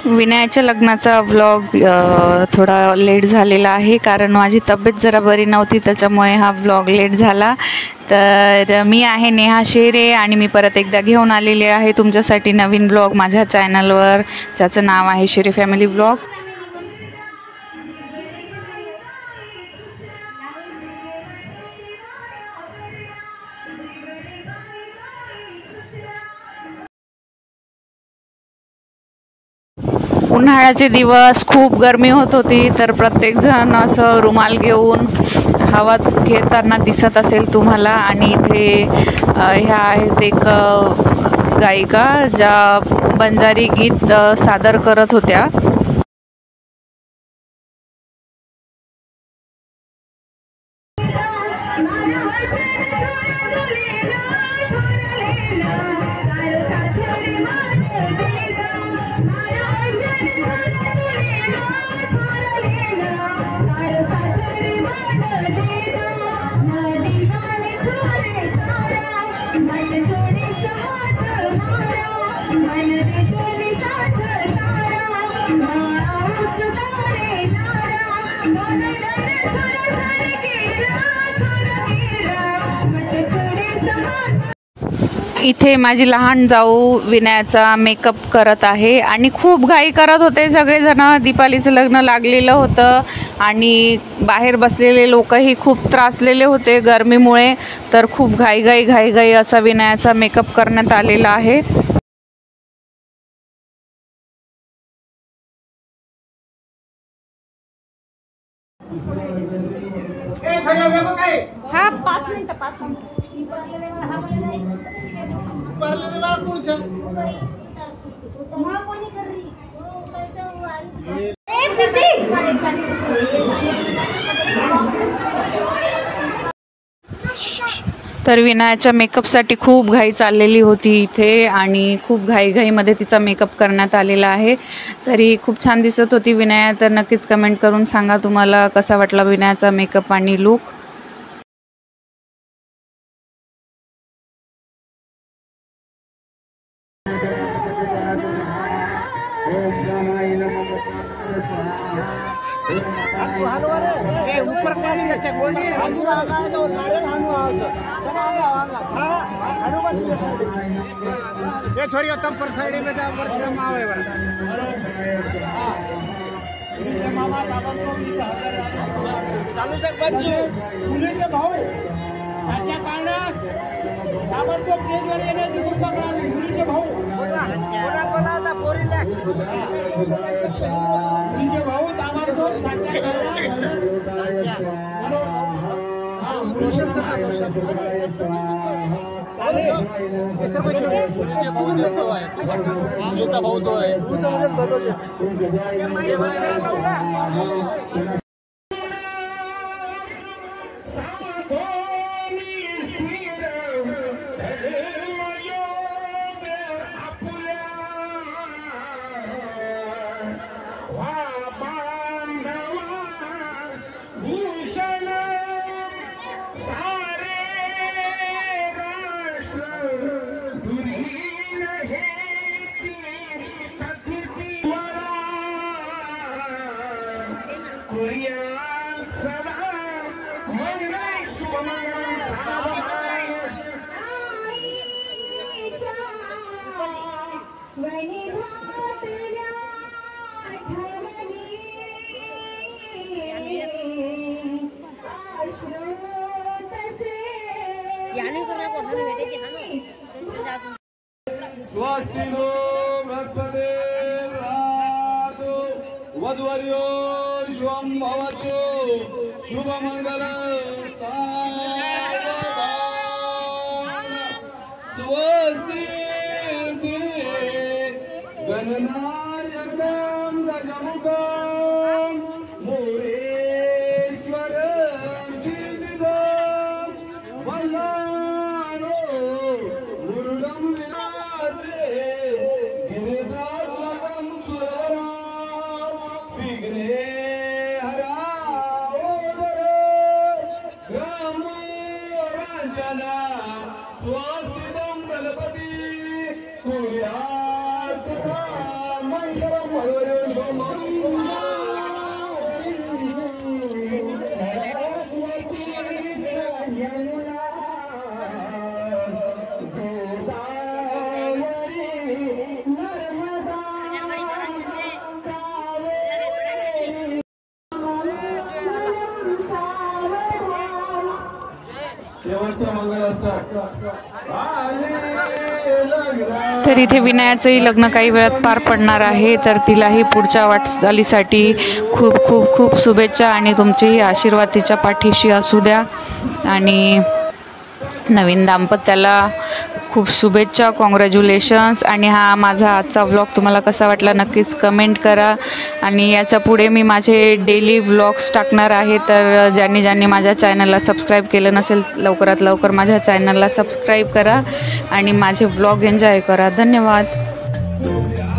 विनयाच्या लग्नाचा व्लॉग थोडा लेट झालेला आहे, कारण माझी तब्येत जरा बरी नव्हती, त्याच्यामुळे हा व्लॉग लेट झाला। तर मी आहे नेहा शेरे आणि मी परत एकदा घेऊन आलेले आहे तुमच्यासाठी नवीन व्लॉग माझ्या चॅनलवर, ज्याचं नाव आहे शेरे फॅमिली व्लॉग। उन्हाळ्याचे दिवस खूप गरमी होत होती, तर प्रत्येकजण असं रुमाल घेऊन हवाच घेताना दिसत असेल तुम्हाला। आणि इथे ह्या आहेत एक गायिका ज्या बंजारी गीत सादर करत होत्या। इथे माझी लहान जाऊ विनयाचा मेकअप करत आहे आणि खूप घाई करत होते सगळेजण। दीपालीचं लग्न लागलेलं होतं आणि बाहेर बसलेले लोकही खूप त्रासलेले होते गरमीमुळे, तर खूप घाई असा विनयाचा मेकअप करण्यात आलेला आहे। हा 5 मिनिटं तर विनयाच्या मेकअपसाठी खूप घाई चाललेली होती इथे आणि खूप घाईमध्ये तिचा मेकअप करण्यात आलेला आहे। तरी खूप छान दिसत होती विनया। तर नक्कीच कमेंट करून सांगा तुम्हाला कसा वाटला विनयाचा मेकअप आणि लुक। स्वस्तिनो बृहस्पते रातो वधुवर्यो शुभं भवतु शुभमंगल स्वस्ति गणनायकं गजमुखं मुरेश्वरं गिरिधरं वंदनो गुरुं विराजे गिरिधात्मकं सुरवरं विघ्ने हरावोदरे रामो स्वस्तिदं गणपति कुर्यात् सदा मंगलम्। तर इथे विनयाचंही लग्न काही वेळात पार पडणार आहे, तर तिलाही पुढच्या वाटचालीसाठी खूप खूप खूप शुभेच्छा आणि तुमचेही आशीर्वाद तिच्या पाठीशी असू द्या. आणि नवीन दाम्पत्याला खूप शुभेच्छा, कॉंग्रॅच्युलेशन्स. आणि हा माझा आजचा व्लॉग तुम्हाला कसा वाटला नक्कीच कमेंट करा. आणि याच्या पुढे मी माझे डेली व्लॉग्स टाकणार आहे, तर ज्यांनी माझ्या चॅनलला सबस्क्राईब केलं नसेल लवकरात लवकर माझ्या चॅनलला सबस्क्राईब करा आणि माझे व्लॉग एन्जॉय करा. धन्यवाद.